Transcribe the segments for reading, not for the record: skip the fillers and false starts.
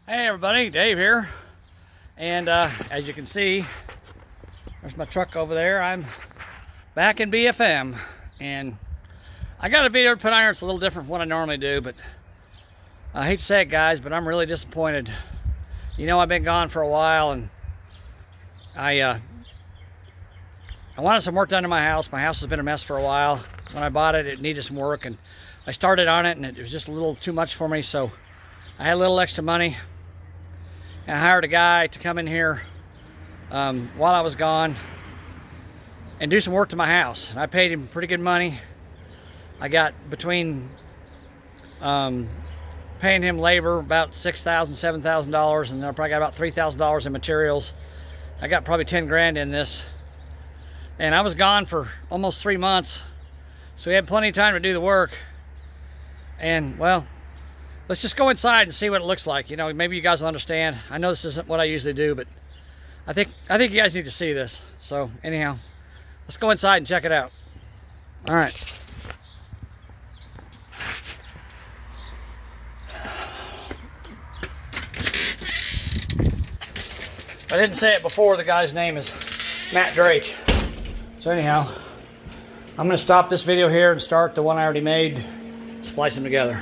Hey everybody, Dave here. And as you can see, there's my truck over there. I'm back in BFM, and I got a video to put on here. It's a little different from what I normally do, but I hate to say it, guys, but I'm really disappointed. You know, I've been gone for a while, and I wanted some work done to my house. My house has been a mess for a while. When I bought it, it needed some work, and I started on it, and it was just a little too much for me, so I had a little extra money. And I hired a guy to come in here while I was gone and do some work to my house. And I paid him pretty good money. I got between paying him labor about $6,000, $7,000, and then I probably got about $3,000 in materials. I got probably 10 grand in this. And I was gone for almost 3 months, so we had plenty of time to do the work. And well, let's just go inside and see what it looks like. You know, maybe you guys will understand. I know this isn't what I usually do, but I think you guys need to see this. So anyhow, let's go inside and check it out. All right. I didn't say it before, the guy's name is Matt Drake. So anyhow, I'm gonna stop this video here and start the one I already made, splice them together.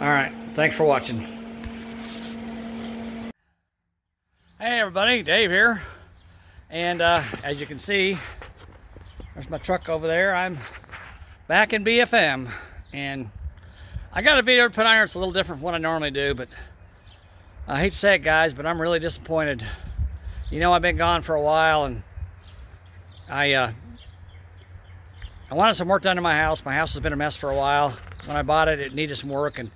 All right, thanks for watching. Hey everybody, Dave here. And as you can see, there's my truck over there. I'm back in BFM, and I got a video to put on here. It's a little different from what I normally do, but I hate to say it, guys, but I'm really disappointed. You know, I've been gone for a while, and I wanted some work done to my house. My house has been a mess for a while. When I bought it, it needed some work, and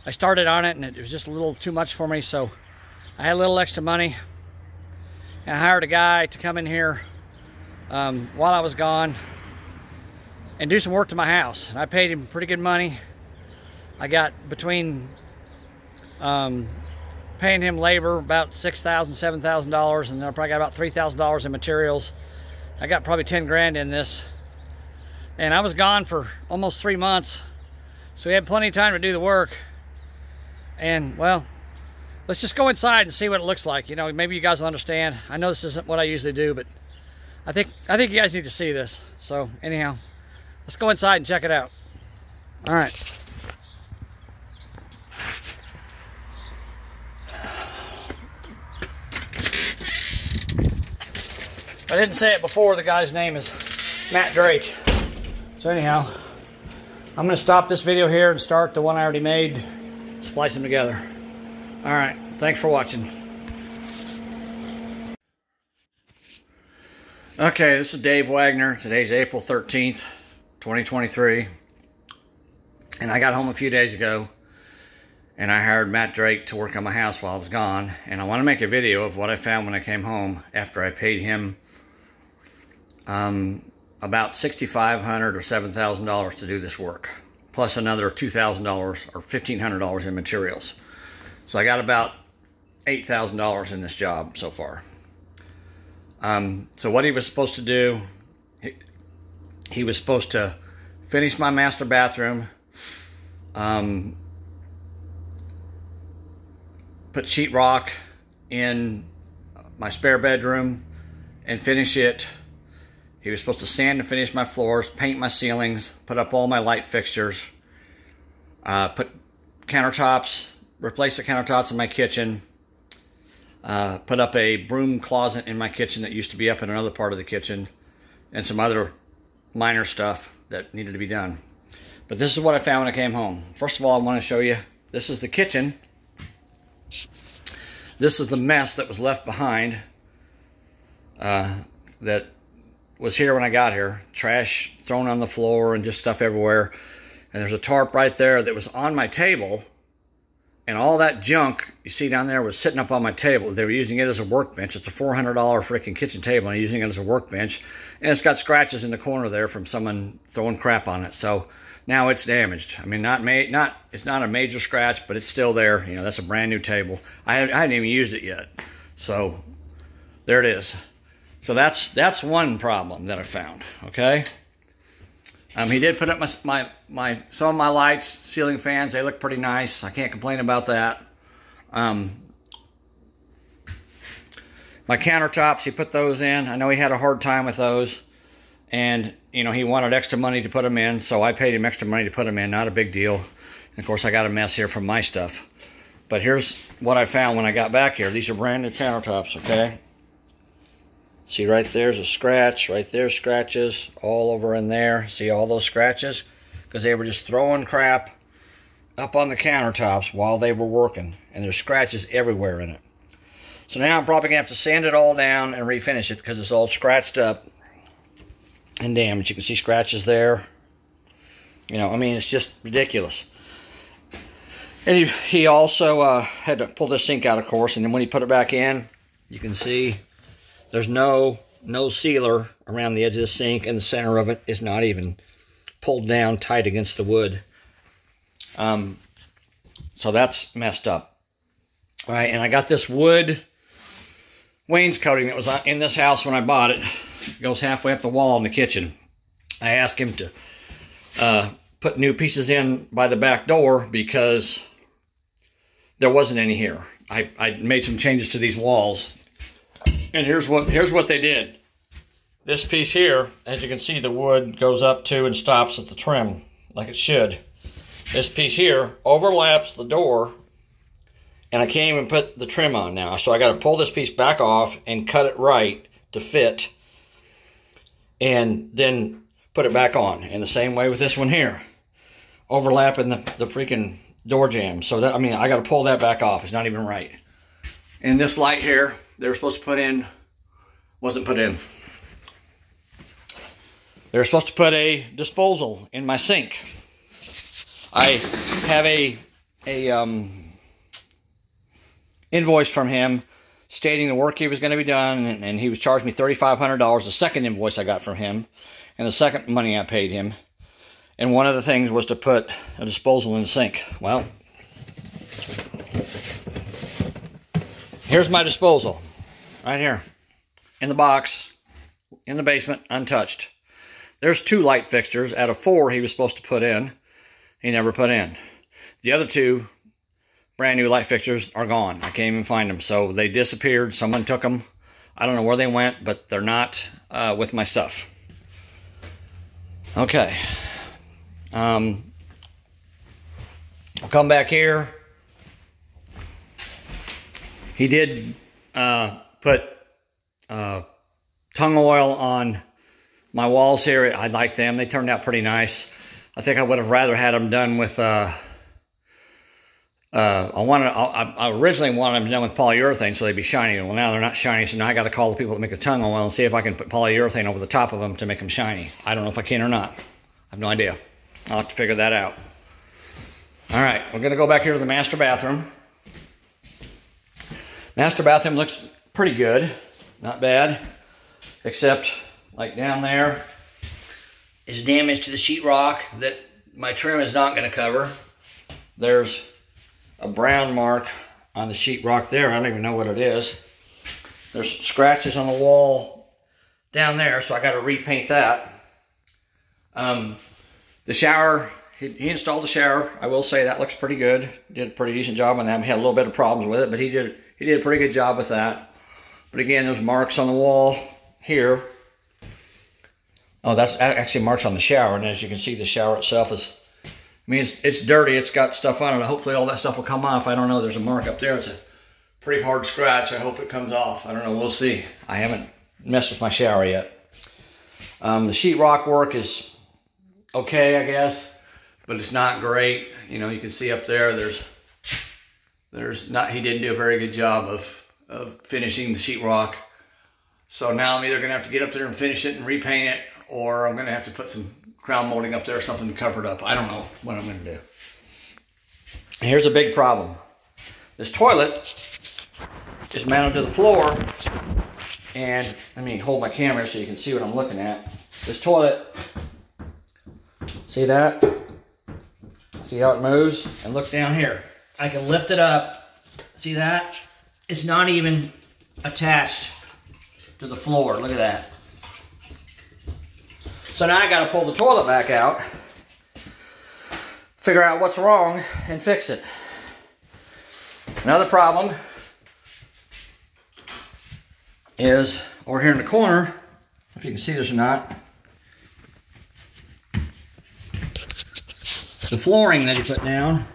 I started on it, and it was just a little too much for me, so I had a little extra money, and I hired a guy to come in here while I was gone and do some work to my house. And I paid him pretty good money. I got between paying him labor about $6,000, $7,000, and then I probably got about $3,000 in materials. I got probably 10 grand in this. And I was gone for almost 3 months, so we had plenty of time to do the work. And well, let's just go inside and see what it looks like. You know, maybe you guys will understand. I know this isn't what I usually do, but I think you guys need to see this. So anyhow, let's go inside and check it out. All right. I didn't say it before, the guy's name is Matt Drake. So anyhow, I'm going to stop this video here and start the one I already made, splice them together. All right, thanks for watching. Okay, this is Dave Wagner. Today's April 13th, 2023. And I got home a few days ago, and I hired Matt Drake to work on my house while I was gone. And I want to make a video of what I found when I came home after I paid him about $6,500 or $7,000 to do this work, plus another $2,000 or $1,500 in materials. So I got about $8,000 in this job so far. So what he was supposed to do, he was supposed to finish my master bathroom, put sheetrock in my spare bedroom and finish it. He was supposed to sand and finish my floors, paint my ceilings, put up all my light fixtures, put countertops, replace the countertops in my kitchen, put up a broom closet in my kitchen that used to be up in another part of the kitchen, and some other minor stuff that needed to be done. But this is what I found when I came home. First of all, I want to show you, this is the kitchen. This is the mess that was left behind that was here when I got here. Trash thrown on the floor and just stuff everywhere. And there's a tarp right there that was on my table, and all that junk you see down there was sitting up on my table. They were using it as a workbench. It's a $400 freaking kitchen table, and I'm using it as a workbench, and it's got scratches in the corner there from someone throwing crap on it. So now it's damaged. I mean, it's not a major scratch, but it's still there. You know, that's a brand new table. I hadn't even used it yet. So there it is. So that's one problem that I found. Okay. He did put up some of my lights, ceiling fans. They look pretty nice. I can't complain about that. My countertops, he put those in. I know he had a hard time with those. And, you know, he wanted extra money to put them in, so I paid him extra money to put them in. Not a big deal. And of course, I got a mess here from my stuff. But here's what I found when I got back here. These are brand new countertops, okay? See, right there's a scratch. Right there's scratches all over in there. See all those scratches? Because they were just throwing crap up on the countertops while they were working. And there's scratches everywhere in it. So now I'm probably going to have to sand it all down and refinish it because it's all scratched up and damaged. You can see scratches there. You know, I mean, it's just ridiculous. And he also had to pull this sink out, of course, and then when he put it back in, you can see there's no sealer around the edge of the sink, and the center of it is not even pulled down tight against the wood. So that's messed up. All right, and I got this wood wainscoting that was in this house when I bought it. It goes halfway up the wall in the kitchen. I asked him to put new pieces in by the back door because there wasn't any here. I made some changes to these walls. And here's what they did. This piece here, as you can see, the wood goes up to and stops at the trim, like it should. This piece here overlaps the door, and I can't even put the trim on now. So I got to pull this piece back off and cut it right to fit, and then put it back on. And the same way with this one here, overlapping the freaking door jamb. So that, I mean, I got to pull that back off. It's not even right. And this light here, they were supposed to put in, wasn't put in. They were supposed to put a disposal in my sink. I have a invoice from him stating the work he was going to be done, and he was charging me $3,500, the second invoice I got from him, and the second money I paid him. And one of the things was to put a disposal in the sink. Well, here's my disposal, right here, in the box, in the basement, untouched. There's 2 light fixtures out of 4 he was supposed to put in. He never put in. The other 2 brand new light fixtures are gone. I can't even find them. So they disappeared. Someone took them. I don't know where they went, but they're not with my stuff. Okay. I'll come back here. He did put tung oil on my walls here. I like them. They turned out pretty nice. I think I would have rather had them done with, I originally wanted them done with polyurethane so they'd be shiny. Well, now they're not shiny, so now I got to call the people that make the tung oil and see if I can put polyurethane over the top of them to make them shiny. I don't know if I can or not. I have no idea. I'll have to figure that out. All right, we're going to go back here to the master bathroom. Master bathroom looks pretty good. Not bad. Except, like down there, is damage to the sheetrock that my trim is not going to cover. There's a brown mark on the sheetrock there. I don't even know what it is. There's scratches on the wall down there, so I got to repaint that. The shower, he installed the shower. I will say that looks pretty good. Did a pretty decent job on that. We had a little bit of problems with it, but he did a pretty good job with that. But again, there's marks on the wall here. Oh, that's actually marks on the shower, and as you can see, the shower itself is, I mean, it's dirty. It's got stuff on it. Hopefully all that stuff will come off. I don't know. There's a mark up there. It's a pretty hard scratch. I hope it comes off. I don't know. We'll see. I haven't messed with my shower yet. The sheetrock work is okay, I guess, but it's not great. You know, you can see up there, there's not, he didn't do a very good job of finishing the sheetrock. So now I'm either going to have to get up there and finish it and repaint it, or I'm going to have to put some crown molding up there or something to cover it up. I don't know what I'm going to do. Here's a big problem. This toilet is mounted to the floor, and let me hold my camera so you can see what I'm looking at. This toilet, see that? See how it moves? And look down here. I can lift it up. See that? It's not even attached to the floor. Look at that. So now I got to pull the toilet back out, figure out what's wrong, and fix it. Another problem is over here in the corner, if you can see this or not, the flooring that he put down.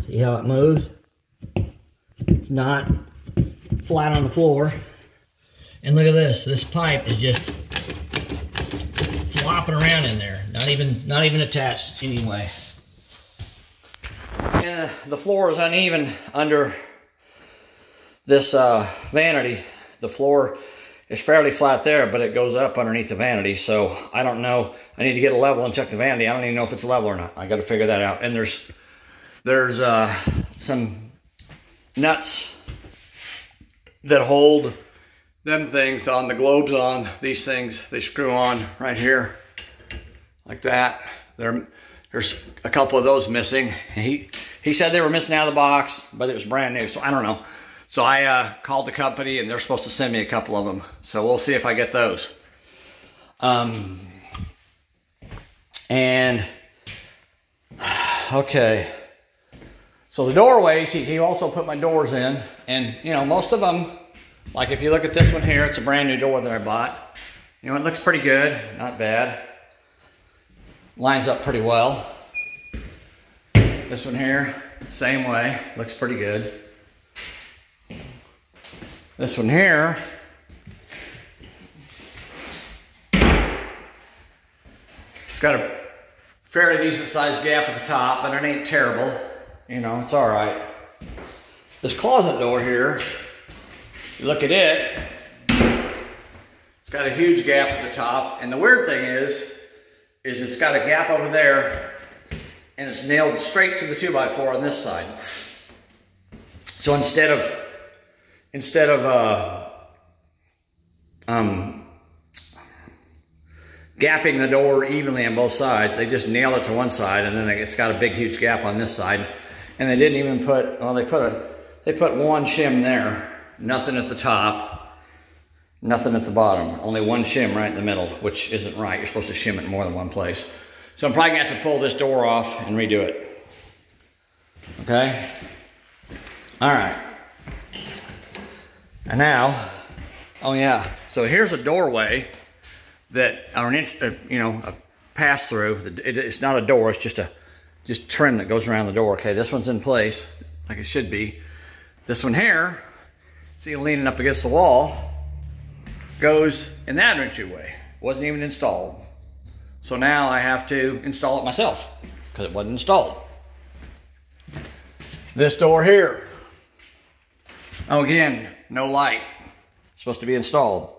See how it moves? It's not flat on the floor. And look at this. This pipe is just flopping around in there. Not even attached anyway. And the floor is uneven under this vanity. The floor is fairly flat there, but it goes up underneath the vanity. So I don't know. I need to get a level and check the vanity. I don't even know if it's level or not. I got to figure that out. And there's some nuts that hold them things on, the globes on these things. They screw on right here like that. There's a couple of those missing. He said they were missing out of the box, but it was brand new, so I don't know. So I called the company, and they're supposed to send me a couple of them. So we'll see if I get those. Okay. So the doorways, he also put my doors in, and you know, most of them, like if you look at this one here, it's a brand new door that I bought. You know, it looks pretty good, not bad. Lines up pretty well. This one here, same way, looks pretty good. This one here, it's got a fairly decent sized gap at the top, but it ain't terrible. You know, it's all right. This closet door here, you look at it, it's got a huge gap at the top, and the weird thing is it's got a gap over there, and it's nailed straight to the 2x4 on this side. So instead of gapping the door evenly on both sides, they just nailed it to one side, and then it's got a big huge gap on this side. And they didn't even put, well, they put one shim there, nothing at the top, nothing at the bottom, only one shim right in the middle, which isn't right. You're supposed to shim it in more than one place. So I'm probably gonna have to pull this door off and redo it. Okay? All right. And now, oh yeah, so here's a doorway that, you know, a pass through. It's not a door, it's just trim that goes around the door. Okay, this one's in place like it should be. This one here, see, leaning up against the wall, goes in that entryway. Wasn't even installed. So now I have to install it myself because it wasn't installed. This door here, oh, again, no light. It's supposed to be installed.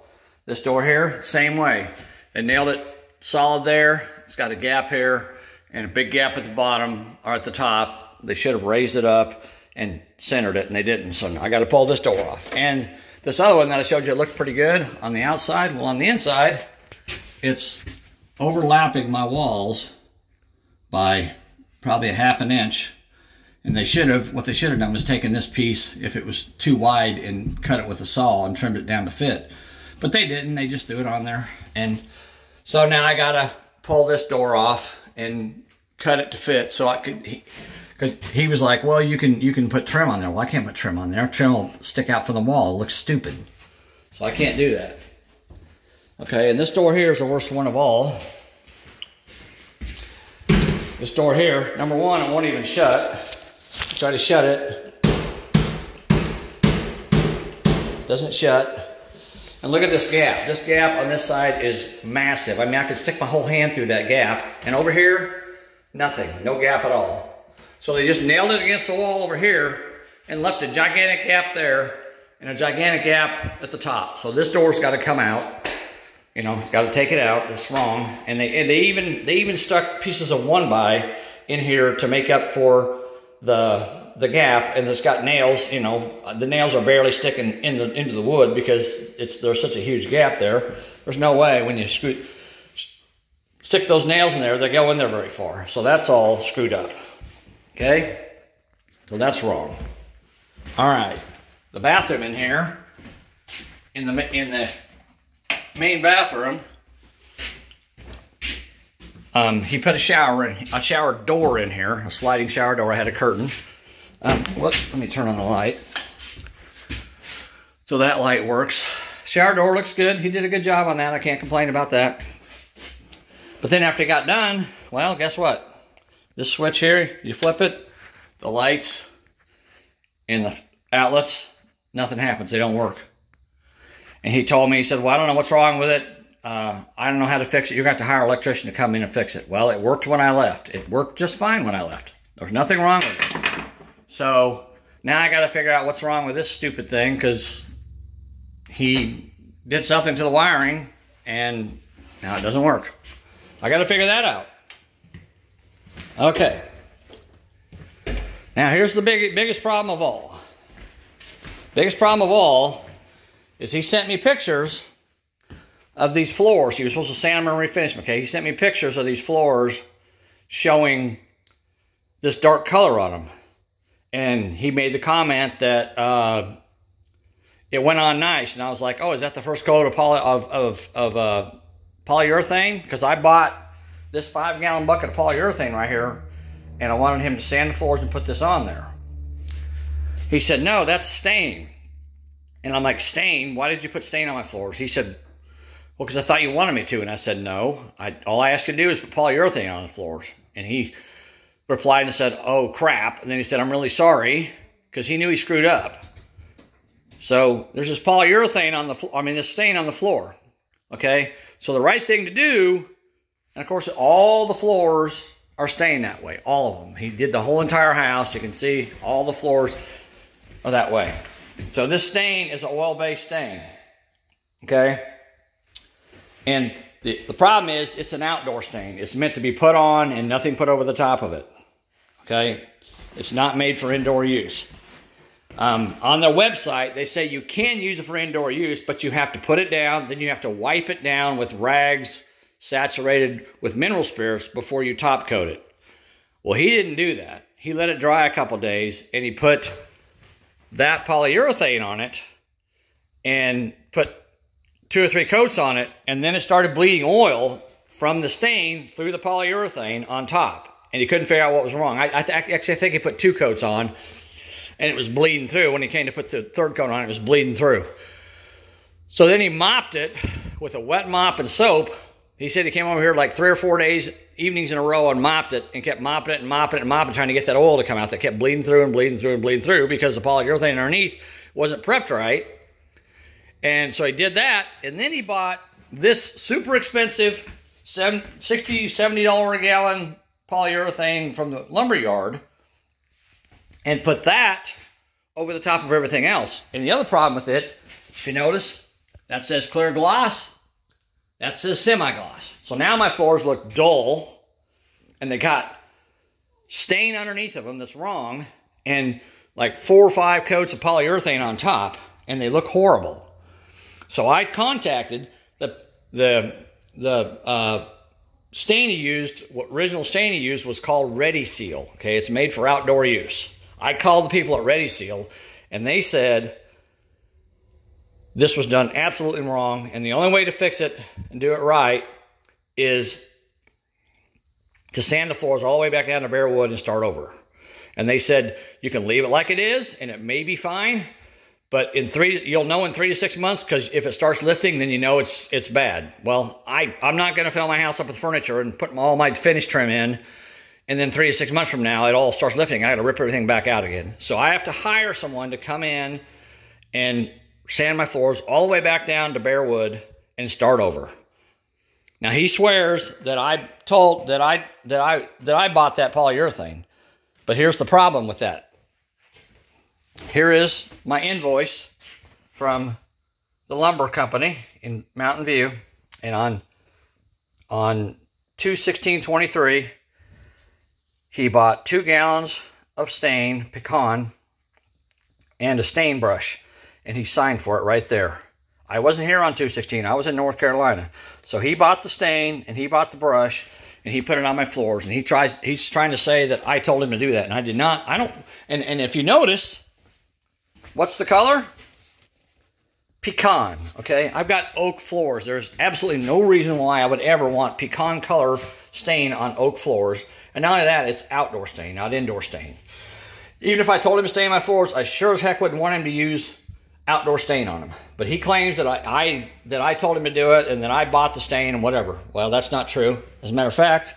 This door here, same way. They nailed it solid there. It's got a gap here and a big gap at the bottom or at the top. They should have raised it up and centered it, and they didn't. So I got to pull this door off. And this other one that I showed you, it looked pretty good on the outside. Well, on the inside, it's overlapping my walls by probably a ½ an inch. And what they should have done was taken this piece, if it was too wide, and cut it with a saw and trimmed it down to fit. But they didn't, they just threw it on there. And so now I gotta pull this door off and cut it to fit so I could, because he was like, well, you can put trim on there. Well, I can't put trim on there. Trim will stick out from the wall. It looks stupid. So I can't do that. Okay, and this door here is the worst one of all. This door here, number one, it won't even shut. Try to shut it. Doesn't shut. And look at this gap. This gap on this side is massive. I mean, I could stick my whole hand through that gap. And over here, nothing. No gap at all. So they just nailed it against the wall over here and left a gigantic gap there and a gigantic gap at the top. So this door's got to come out. You know, it's got to take it out. It's wrong. And they even stuck pieces of 1x in here to make up for the gap, and it's got nails. You know, the nails are barely sticking into the wood because there's such a huge gap there. There's no way when you stick those nails in there, they go in there very far. So that's all screwed up. Okay, so that's wrong. All right, the bathroom in here, in the main bathroom, he put a shower door in here, a sliding shower door. I had a curtain. Let me turn on the light. So that light works. Shower door looks good. He did a good job on that. I can't complain about that. But then after he got done, well, guess what? This switch here, you flip it, the lights and the outlets, nothing happens. They don't work. And he told me, he said, well, I don't know what's wrong with it. I don't know how to fix it. You're going to have to hire an electrician to come in and fix it. Well, it worked when I left. It worked just fine when I left. There's nothing wrong with it. So now I got to figure out what's wrong with this stupid thing, because he did something to the wiring and now it doesn't work. I got to figure that out. Okay. Now here's the biggest problem of all. Biggest problem of all is he sent me pictures of these floors. He was supposed to sand them and refinish them. Okay, he sent me pictures of these floors showing this dark color on them. And he made the comment that it went on nice. And I was like, oh, is that the first coat of polyurethane? Because I bought this 5-gallon bucket of polyurethane right here, and I wanted him to sand the floors and put this on there. He said, no, that's stain. And I'm like, stain? Why did you put stain on my floors? He said, well, because I thought you wanted me to. And I said, no. All I asked you to do is put polyurethane on the floors. And he replied and said, oh, crap. And then he said, I'm really sorry, because he knew he screwed up. So there's this polyurethane on the this stain on the floor. Okay? So the right thing to do, and of course all the floors are stained that way. All of them. He did the whole entire house. You can see all the floors are that way. So this stain is an oil-based stain. Okay? And the problem is it's an outdoor stain. It's meant to be put on and nothing put over the top of it. Okay? It's not made for indoor use. On their website, they say you can use it for indoor use, but you have to put it down, then you have to wipe it down with rags saturated with mineral spirits before you top coat it. Well, he didn't do that. He let it dry a couple days, and he put that polyurethane on it and put 2 or 3 coats on it, and then it started bleeding oil from the stain through the polyurethane on top. And he couldn't figure out what was wrong. Actually, I think he put 2 coats on, and it was bleeding through. When he came to put the 3rd coat on, it was bleeding through. So then he mopped it with a wet mop and soap. He said he came over here like 3 or 4 days, evenings in a row, and mopped it, and kept mopping it and mopping it and mopping it, trying to get that oil to come out that kept bleeding through and bleeding through and bleeding through, because the polyurethane underneath wasn't prepped right. And so he did that, and then he bought this super expensive $60, $70 a gallon polyurethane from the lumber yard and put that over the top of everything else. And the other problem with it, if you notice, that says clear gloss, that says semi-gloss. So now my floors look dull, and they got stain underneath of them that's wrong, and like 4 or 5 coats of polyurethane on top, and they look horrible. So I contacted the stain he used. What original stain he used was called Ready Seal. Okay, it's made for outdoor use. I called the people at Ready Seal, and they said this was done absolutely wrong, and the only way to fix it and do it right is to sand the floors all the way back down to bare wood and start over. And they said you can leave it like it is, and it may be fine. But you'll know in 3 to 6 months, because if it starts lifting, then you know it's bad. Well, I'm not going to fill my house up with furniture and put all my finish trim in, and then 3 to 6 months from now, it all starts lifting. I got to rip everything back out again. So I have to hire someone to come in and sand my floors all the way back down to bare wood and start over. Now he swears that I bought that polyurethane, but here's the problem with that. Here is my invoice from the lumber company in Mountain View, and on 2/16/23, he bought 2 gallons of stain, pecan, and a stain brush, and he signed for it right there. I wasn't here on 2/16. I was in North Carolina. So he bought the stain, and he bought the brush, and he put it on my floors, and he's trying to say that I told him to do that, and I did not. And if you notice, what's the color? Pecan, okay? I've got oak floors. There's absolutely no reason why I would ever want pecan color stain on oak floors. And not only that, it's outdoor stain, not indoor stain. Even if I told him to stain my floors, I sure as heck wouldn't want him to use outdoor stain on them. But he claims that I told him to do it and that I bought the stain and whatever. Well, that's not true. As a matter of fact,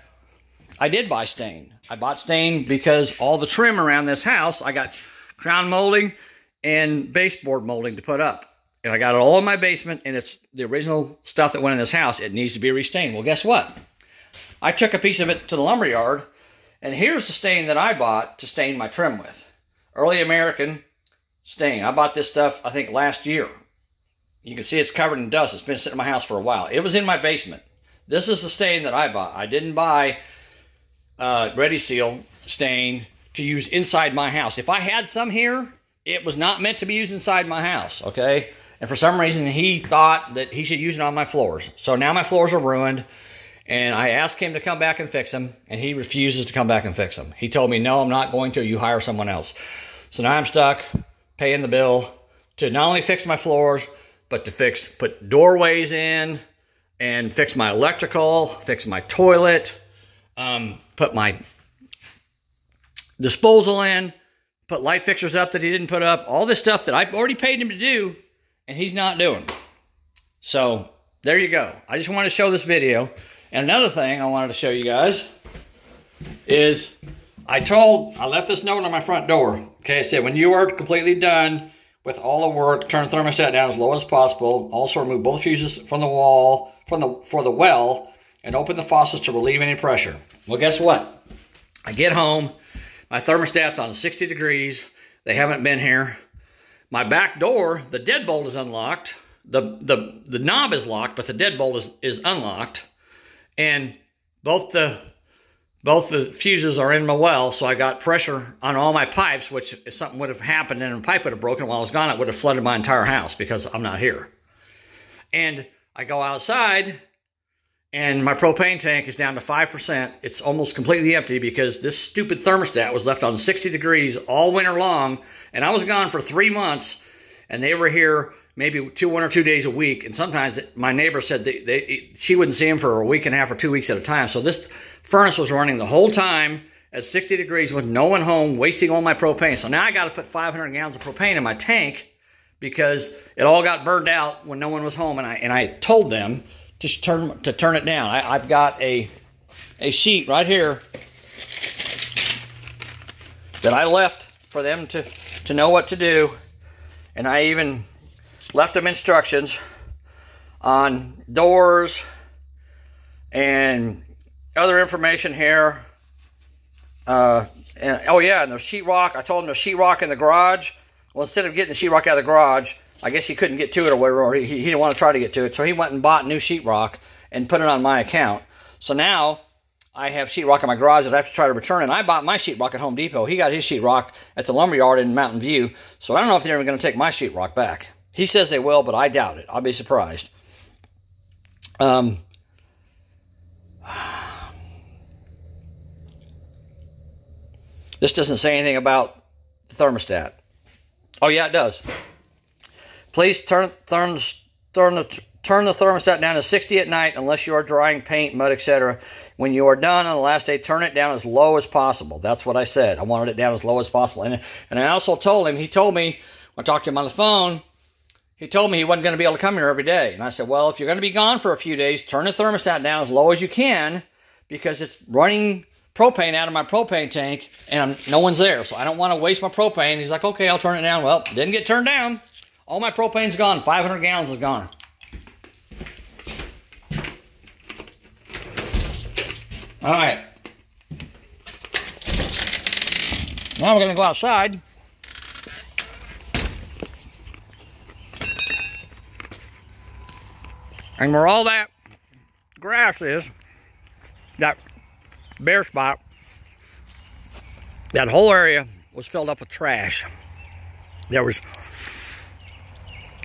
I did buy stain. I bought stain because all the trim around this house, I got crown molding and baseboard molding to put up. And I got it all in my basement, and it's the original stuff that went in this house. It needs to be restained. Well, guess what? I took a piece of it to the lumber yard, and here's the stain that I bought to stain my trim with. Early American stain. I bought this stuff, I think, last year. You can see it's covered in dust. It's been sitting in my house for a while. It was in my basement. This is the stain that I bought. I didn't buy Ready Seal stain to use inside my house. If I had some here, it was not meant to be used inside my house, okay? And for some reason, he thought that he should use it on my floors. So now my floors are ruined, and I asked him to come back and fix them, and he refuses to come back and fix them. He told me, no, I'm not going to. You hire someone else. So now I'm stuck paying the bill to not only fix my floors, but to put doorways in and fix my electrical, fix my toilet, put my disposal in, put light fixtures up that he didn't put up, all this stuff that I've already paid him to do, and he's not doing. So there you go. I just wanted to show this video. And another thing I wanted to show you guys is I left this note on my front door. Okay, I said, when you are completely done with all the work, turn the thermostat down as low as possible. Also remove both fuses from the wall, for the well, and open the faucets to relieve any pressure. Well, guess what? I get home, my thermostat's on 60 degrees. They haven't been here. My back door, the deadbolt is unlocked. The knob is locked, but the deadbolt is unlocked. And both the fuses are in my well, so I got pressure on all my pipes, which if something would have happened and a pipe would have broken while I was gone, it would have flooded my entire house because I'm not here. And I go outside, and my propane tank is down to 5%. It's almost completely empty because this stupid thermostat was left on 60 degrees all winter long, and I was gone for 3 months, and they were here maybe 1 or 2 days a week, and sometimes my neighbor said she wouldn't see him for a week and a half or 2 weeks at a time. So this furnace was running the whole time at 60 degrees with no one home, wasting all my propane. So now I got to put 500 gallons of propane in my tank because it all got burned out when no one was home, and I told them to turn it down. I've got a sheet right here that I left for them to know what to do, and I even left them instructions on doors and other information here. And oh yeah, and the sheetrock. I told him there's sheetrock in the garage. Well, instead of getting the sheetrock out of the garage, I guess he couldn't get to it or whatever, or he didn't want to try to get to it. So he went and bought new sheetrock and put it on my account. So now I have sheetrock in my garage that I have to try to return. And I bought my sheetrock at Home Depot. He got his sheetrock at the lumber yard in Mountain View. So I don't know if they're even going to take my sheetrock back. He says they will, but I doubt it. I'll be surprised. This doesn't say anything about the thermostat. Oh yeah, it does. Please turn the thermostat down to 60 at night unless you are drying paint, mud, etc. When you are done on the last day, turn it down as low as possible. That's what I said. I wanted it down as low as possible. And I also told him, he told me, when I talked to him on the phone, he told me he wasn't going to be able to come here every day. And I said, well, if you're going to be gone for a few days, turn the thermostat down as low as you can because it's running propane out of my propane tank and no one's there. So I don't want to waste my propane. He's like, okay, I'll turn it down. Well, didn't get turned down. All my propane's gone. 500 gallons is gone. All right. Now we're going to go outside. And where all that grass is, that bare spot, that whole area was filled up with trash. There was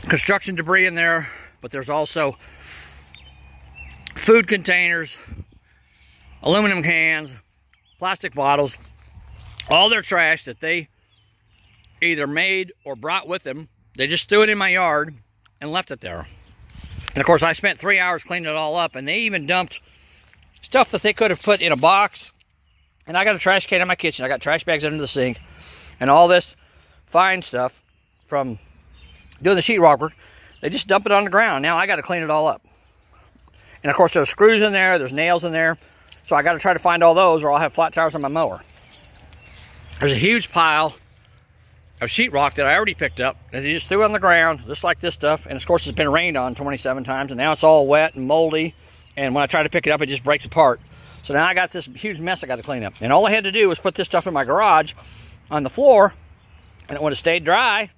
construction debris in there, but there's also food containers, aluminum cans, plastic bottles, all their trash that they either made or brought with them. They just threw it in my yard and left it there. And of course, I spent 3 hours cleaning it all up, and they even dumped stuff that they could have put in a box. And I got a trash can in my kitchen. I got trash bags under the sink. And all this fine stuff from doing the sheetrock work, they just dump it on the ground. Now I got to clean it all up. And of course there's screws in there, there's nails in there. So I got to try to find all those or I'll have flat tires on my mower. There's a huge pile of sheetrock that I already picked up that they just threw on the ground, just like this stuff. And of course it's been rained on 27 times and now it's all wet and moldy. And when I try to pick it up, it just breaks apart. So now I got this huge mess I got to clean up. And all I had to do was put this stuff in my garage on the floor and it would have stayed dry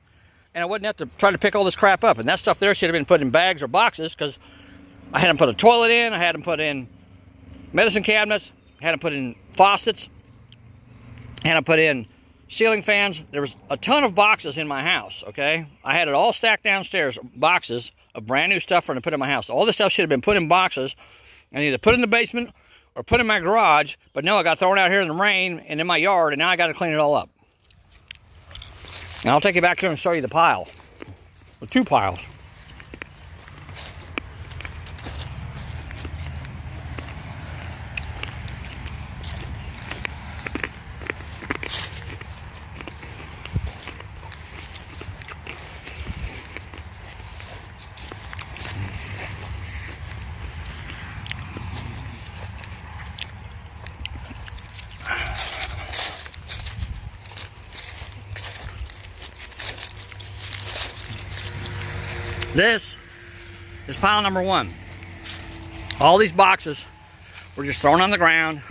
and I wouldn't have to try to pick all this crap up. And that stuff there should have been put in bags or boxes because I had them put a toilet in, I had them put in medicine cabinets, had them put in faucets, had them put in ceiling fans. There was a ton of boxes in my house, okay? I had it all stacked downstairs, boxes of brand new stuff for them to put in my house. All this stuff should have been put in boxes and either put in the basement or put in my garage, but no, I got thrown out here in the rain and in my yard, and now I got to clean it all up. And I'll take you back here and show you the pile, the two piles. This is pile number one. All these boxes were just thrown on the ground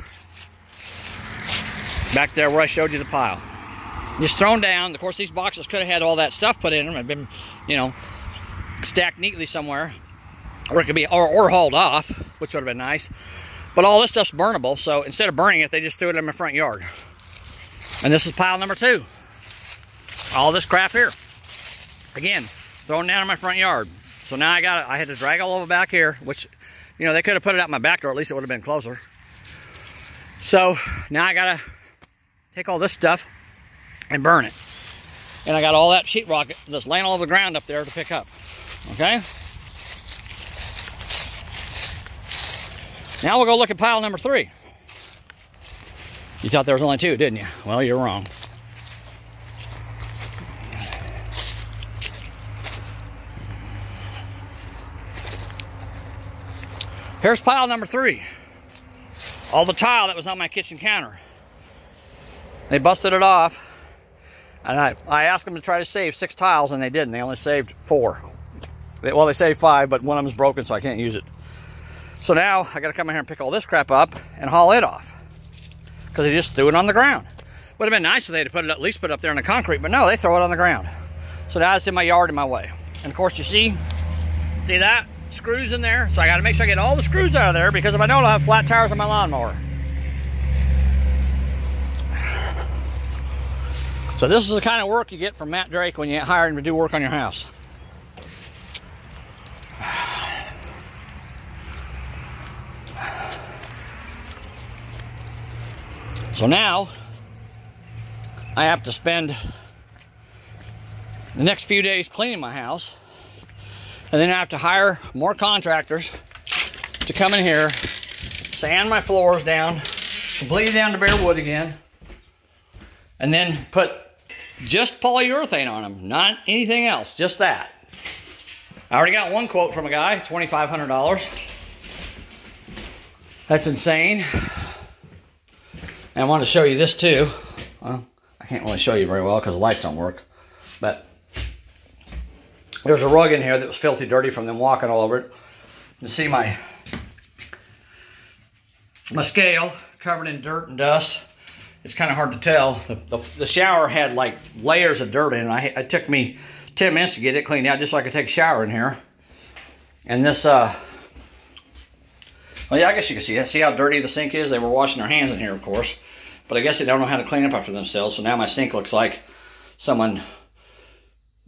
back there where I showed you the pile. Just thrown down. Of course, these boxes could have had all that stuff put in them and been, you know, stacked neatly somewhere, or it could be or hauled off, which would have been nice. But all this stuff's burnable, so instead of burning it, they just threw it in my front yard. And this is pile number two. All this crap here. Again, thrown down in my front yard. So now I had to drag all over back here, which, you know, they could have put it out my back door, at least it would have been closer. So now I gotta take all this stuff and burn it. And I got all that sheetrock that's laying all over the ground up there to pick up. Okay? Now we'll go look at pile number three. You thought there was only two, didn't you? Well, you're wrong. Here's pile number three. All the tile that was on my kitchen counter. They busted it off. And I asked them to try to save 6 tiles and they didn't. They only saved 4. Well, they saved 5, but one of them's broken, so I can't use it. So now I gotta come in here and pick all this crap up and haul it off. Because they just threw it on the ground. Would have been nice if they had put it, at least put it up there in the concrete, but no, they throw it on the ground. So now it's in my yard in my way. And of course you see that? Screws in there, so I got to make sure I get all the screws out of there because if I don't, I'll have flat tires on my lawnmower. So this is the kind of work you get from Matt Drake when you hire him to do work on your house. So now I have to spend the next few days cleaning my house. And then I have to hire more contractors to come in here, sand my floors down, completely down to bare wood again, and then put just polyurethane on them, not anything else, just that. I already got one quote from a guy, $2,500. That's insane. And I want to show you this too. Well, I can't really show you very well because the lights don't work, but there's a rug in here that was filthy dirty from them walking all over it. You see my scale covered in dirt and dust. It's kind of hard to tell. The shower had like layers of dirt in it. It took me 10 minutes to get it cleaned out just so I could take a shower in here. And this, well, yeah, I guess you can see that. See how dirty the sink is? They were washing their hands in here, of course. But I guess they don't know how to clean up after themselves. So now my sink looks like someone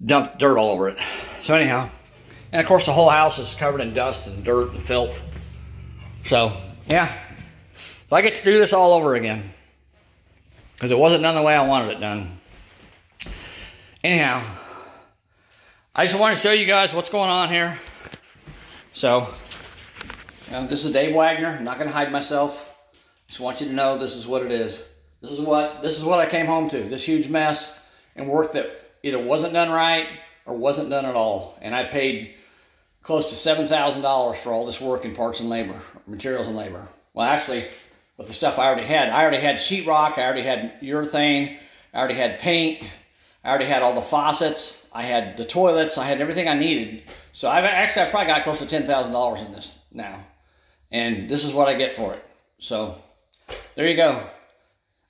dumped dirt all over it. So anyhow, and of course the whole house is covered in dust and dirt and filth. So yeah, so I get to do this all over again because it wasn't done the way I wanted it done. Anyhow, I just want to show you guys what's going on here. So this is Dave Wagner. I'm not going to hide myself. Just want you to know this is what it is. This This is what I came home to. This huge mess and work that either wasn't done right or wasn't done at all. And I paid close to $7,000 for all this work in parts and labor, materials and labor. Well, actually, with the stuff I already had sheetrock, I already had urethane, I already had paint, I already had all the faucets, I had the toilets, I had everything I needed. So I probably got close to $10,000 in this now. And this is what I get for it. So there you go.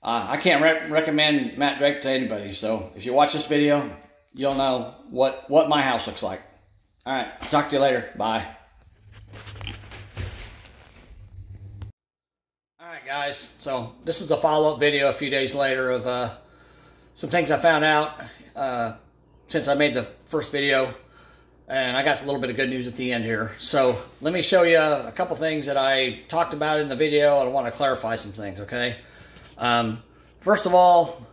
I can't recommend Matt Drake to anybody. So if you watch this video, you'll know what my house looks like. All right, talk to you later. Bye. All right, guys. So this is the follow-up video a few days later of some things I found out since I made the first video. And I got a little bit of good news at the end here. So let me show you a couple things that I talked about in the video. I want to clarify some things, okay? First of all,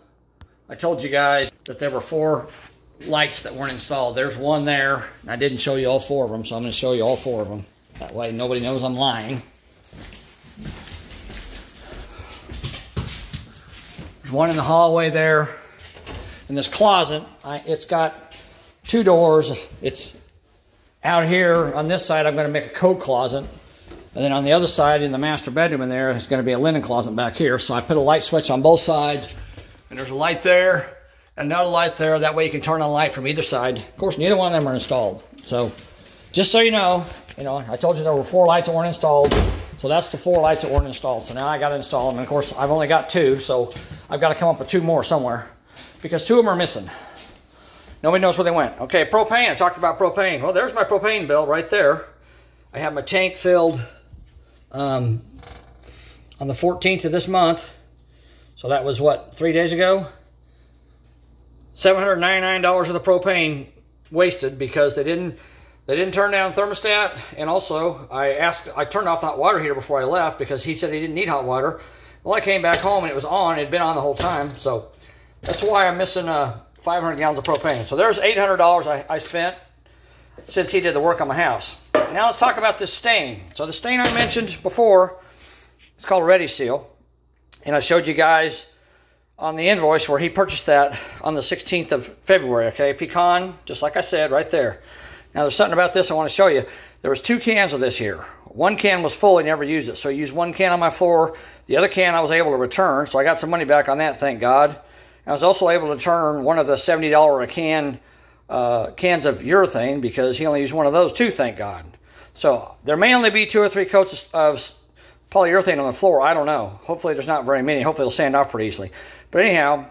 I told you guys that there were 4 lights that weren't installed. There's one there. I didn't show you all 4 of them, so I'm going to show you all 4 of them. That way nobody knows I'm lying. There's one in the hallway there. In this closet, it's got 2 doors. It's out here on this side. I'm going to make a coat closet. And then on the other side, in the master bedroom in there, is going to be a linen closet back here. So I put a light switch on both sides. And there's a light there, another light there. That way you can turn on a light from either side. Of course, neither one of them are installed. So just so you know, I told you there were 4 lights that weren't installed. So that's the 4 lights that weren't installed. So now I got to install them. And of course, I've only got 2. So I've got to come up with 2 more somewhere. Because 2 of them are missing. Nobody knows where they went. Okay, propane. I talked about propane. Well, there's my propane bill right there. I have my tank filled on the 14th of this month. So that was what, 3 days ago? $799 of the propane wasted because they didn't turn down thermostat. And also I turned off the hot water heater before I left because he said he didn't need hot water. Well, I came back home and it was on. It had been on the whole time. So that's why I'm missing 500 gallons of propane. So there's $800 I spent since he did the work on my house. Now let's talk about this stain. So the stain I mentioned before, it's called Ready Seal. And I showed you guys on the invoice where he purchased that on the 16th of February, okay? Pecan, just like I said, right there. Now there's something about this I want to show you. There was 2 cans of this here. One can was full, he never used it. So I used 1 can on my floor. The other can I was able to return, so I got some money back on that, thank God. I was also able to turn one of the $70 a can cans of urethane because he only used one of those too, thank God. So there may only be 2 or 3 coats of polyurethane on the floor. I don't know. Hopefully there's not very many. Hopefully it'll sand off pretty easily. But anyhow,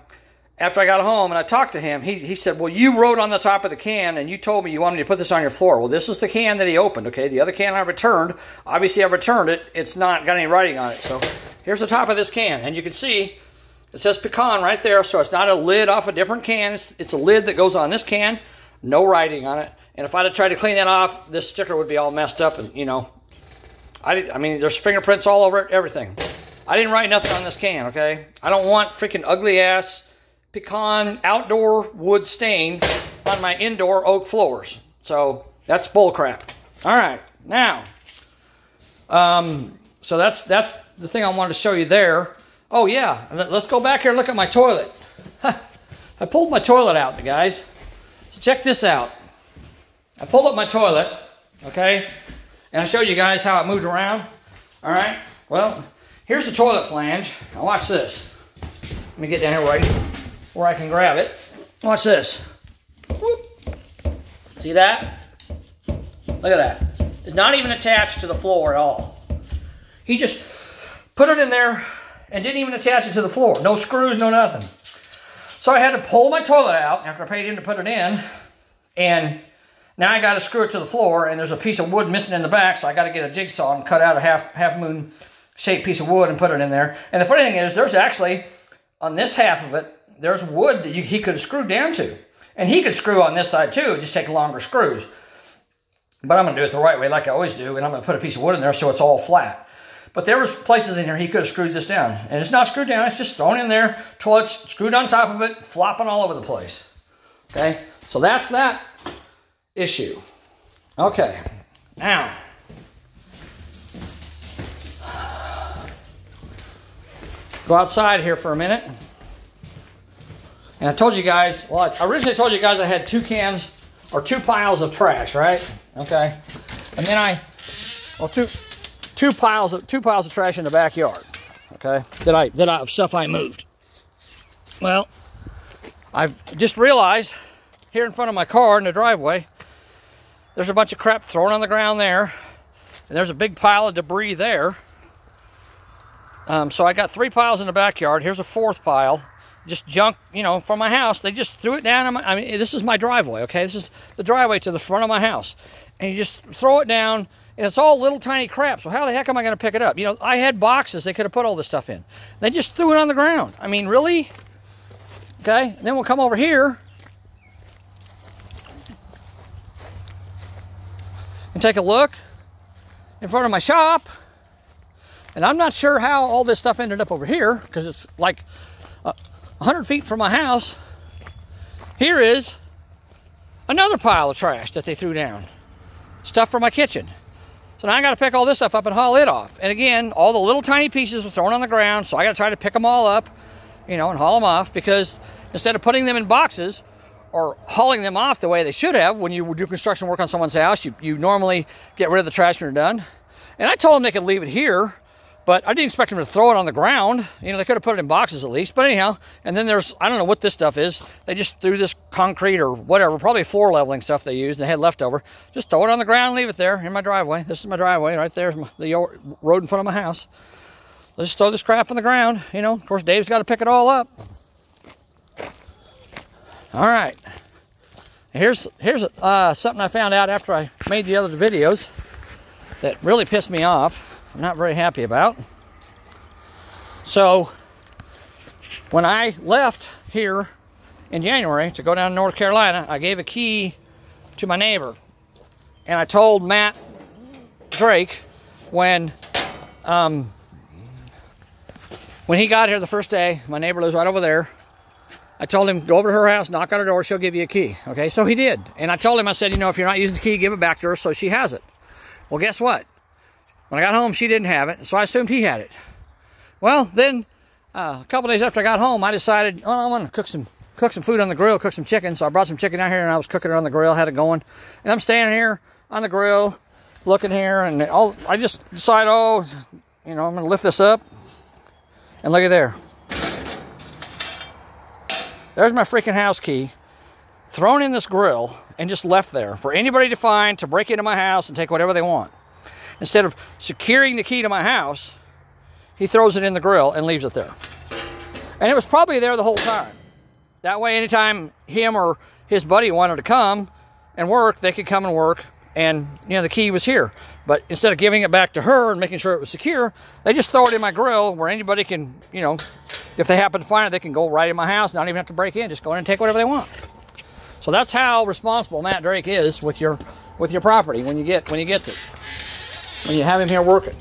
after I got home and I talked to him, he said, well, you wrote on the top of the can and you told me you wanted me to put this on your floor. Well, this is the can that he opened, okay? The other can I returned. Obviously I returned it. It's not got any writing on it. So here's the top of this can. And you can see it says Pecan right there. So it's not a lid off a different can. It's a lid that goes on this can. No writing on it. And if I'd have tried to clean that off, this sticker would be all messed up. And, you know, I mean, there's fingerprints all over it, everything. I didn't write nothing on this can, okay? I don't want freaking ugly-ass Pecan outdoor wood stain on my indoor oak floors. So that's bull crap. All right, now, so that's the thing I wanted to show you there. Oh, yeah, let's go back here and look at my toilet. I pulled my toilet out, guys. So check this out. I pulled up my toilet, okay? And I showed you guys how it moved around. All right, well, here's the toilet flange. Now watch this. Let me get down here where I can grab it. Watch this. Whoop. See that? Look at that. It's not even attached to the floor at all. He just put it in there and didn't even attach it to the floor. No screws, no nothing. So I had to pull my toilet out after I paid him to put it in. And now I got to screw it to the floor, and there's a piece of wood missing in the back, so I got to get a jigsaw and cut out a half moon shaped piece of wood and put it in there. And the funny thing is, there's actually, on this half of it, there's wood that he could have screwed down to. And he could screw on this side too, just take longer screws. But I'm going to do it the right way like I always do, and I'm going to put a piece of wood in there so it's all flat. But there was places in here he could have screwed this down. And it's not screwed down, it's just thrown in there, toilet's screwed on top of it, flopping all over the place. Okay, so that's that issue. Okay, now, go outside here for a minute. And I told you guys, well, I originally told you guys I had 2 cans or 2 piles of trash, right? Okay. And then two piles of trash in the backyard. Okay. Of stuff I moved. Well, I've just realized here in front of my car in the driveway, there's a bunch of crap thrown on the ground there, and there's a big pile of debris there. So I got 3 piles in the backyard. Here's a 4th pile, just junk, you know, from my house. They just threw it down. I mean, this is my driveway, okay? This is the driveway to the front of my house, and you just throw it down, and it's all little tiny crap. So how the heck am I going to pick it up? You know, I had boxes they could have put all this stuff in. They just threw it on the ground. I mean, really? Okay, and then we'll come over here and take a look in front of my shop. And I'm not sure how all this stuff ended up over here, because it's like 100 feet from my house. Here is another pile of trash that they threw down. Stuff from my kitchen. So now I got to pick all this stuff up and haul it off. And again, all the little tiny pieces were thrown on the ground, so I got to try to pick them all up, you know, and haul them off, because instead of putting them in boxes or hauling them off the way they should have, when you do construction work on someone's house, you normally get rid of the trash when you're done. And I told them they could leave it here, but I didn't expect them to throw it on the ground. You know, they could have put it in boxes at least. But anyhow, and then there's, I don't know what this stuff is. They just threw this concrete or whatever, probably floor leveling stuff they used, and they had leftover. Just throw it on the ground and leave it there in my driveway. This is my driveway. Right there's the road in front of my house. Let's just throw this crap on the ground. You know, of course, Dave's got to pick it all up. All right. Here's something I found out after I made the other videos that really pissed me off. I'm not very happy about. So when I left here in January to go down to North Carolina, I gave a key to my neighbor, and I told Matt Drake when he got here the first day, my neighbor lives right over there. I told him, go over to her house, knock on her door, she'll give you a key. Okay, so he did. And I told him, I said, you know, if you're not using the key, give it back to her so she has it. Well, guess what? When I got home, she didn't have it, so I assumed he had it. Well, then a couple days after I got home, I decided, oh, I want to cook some food on the grill, cook some chicken. So I brought some chicken out here, and I was cooking it on the grill, had it going. And I'm standing here on the grill, looking here, and I just decided, oh, you know, I'm going to lift this up. And look at there. There's my freaking house key, thrown in this grill, and just left there for anybody to find, to break into my house and take whatever they want. Instead of securing the key to my house, he throws it in the grill and leaves it there. And it was probably there the whole time. That way, anytime him or his buddy wanted to come and work, they could come and work, and, you know, the key was here. But instead of giving it back to her and making sure it was secure, they just throw it in my grill where anybody can, you know, if they happen to find it, they can go right in my house, not even have to break in, just go in and take whatever they want. So that's how responsible Matt Drake is with your property when he gets it. When you have him here working,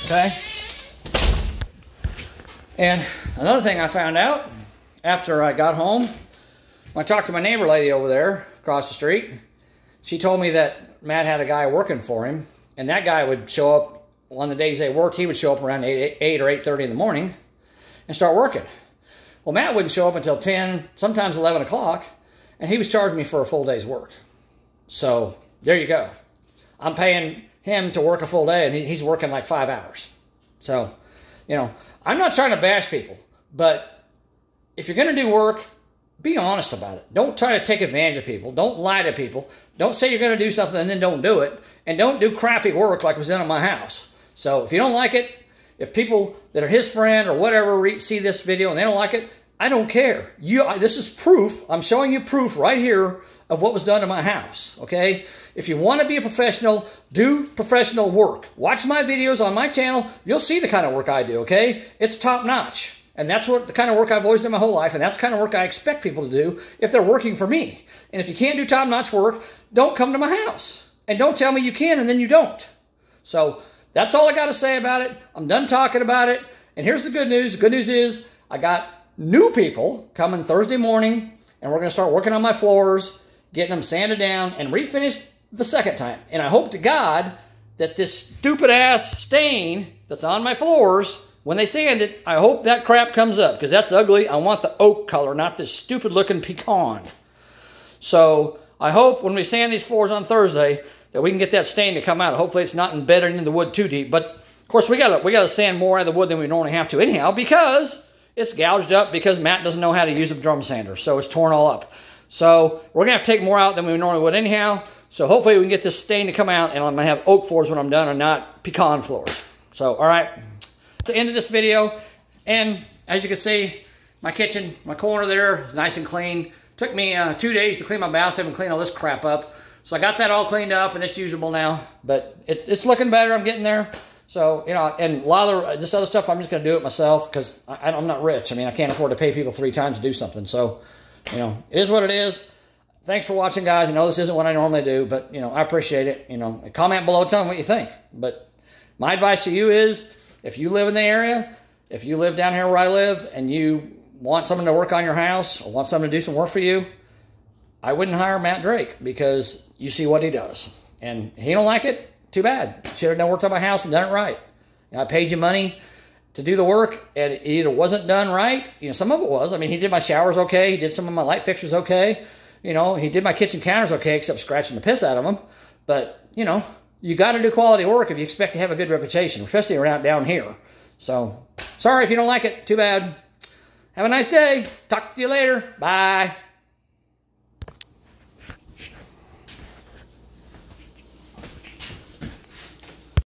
okay? And another thing I found out after I got home, when I talked to my neighbor lady over there across the street, she told me that Matt had a guy working for him, and that guy would show up on the days they worked. He would show up around 8 or 8:30 in the morning and start working. Well, Matt wouldn't show up until 10, sometimes 11 o'clock, and he was charging me for a full day's work. So there you go. I'm paying him to work a full day, and he's working like 5 hours. So, you know, I'm not trying to bash people, but if you're going to do work, be honest about it. Don't try to take advantage of people. Don't lie to people. Don't say you're going to do something and then don't do it. And don't do crappy work like was done at my house. So if you don't like it, if people that are his friend or whatever see this video and they don't like it, I don't care. This is proof. I'm showing you proof right here of what was done to my house, okay? If you want to be a professional, do professional work. Watch my videos on my channel. You'll see the kind of work I do, okay? It's top-notch. And that's what the kind of work I've always done my whole life, and that's the kind of work I expect people to do if they're working for me. And if you can't do top-notch work, don't come to my house. And don't tell me you can and then you don't. So that's all I got to say about it. I'm done talking about it. And here's the good news. The good news is I got new people coming Thursday morning, and we're going to start working on my floors, getting them sanded down, and refinished the second time. And I hope to God that this stupid-ass stain that's on my floors when they sand it, I hope that crap comes up, because that's ugly. I want the oak color, not this stupid looking pecan. So I hope when we sand these floors on Thursday that we can get that stain to come out. Hopefully it's not embedded into the wood too deep. But of course we gotta sand more out of the wood than we normally have to anyhow, because it's gouged up, because Matt doesn't know how to use a drum sander. So it's torn all up. So we're gonna have to take more out than we normally would anyhow. So hopefully we can get this stain to come out, and I'm gonna have oak floors when I'm done and not pecan floors. So, all right, that's the end of this video. And as you can see, my kitchen, my corner there is nice and clean. Took me 2 days to clean my bathroom and clean all this crap up. So I got that all cleaned up and it's usable now. But it's looking better. I'm getting there. So, you know, and a lot of this other stuff, I'm just going to do it myself, because I'm not rich. I mean, I can't afford to pay people 3 times to do something. So, you know, it is what it is. Thanks for watching, guys. I know this isn't what I normally do, but, you know, I appreciate it. You know, comment below, tell me what you think. But my advice to you is, if you live in the area, if you live down here where I live, and you want someone to work on your house or want someone to do some work for you, I wouldn't hire Matt Drake, because you see what he does. And he don't like it, too bad. Should have done worked on my house and done it right. You know, I paid you money to do the work, and it either wasn't done right. You know, some of it was. I mean, he did my showers okay. He did some of my light fixtures okay. You know, he did my kitchen counters okay, except scratching the piss out of them. But, you know, you got to do quality work if you expect to have a good reputation, especially around down here. So, sorry if you don't like it. Too bad. Have a nice day. Talk to you later. Bye.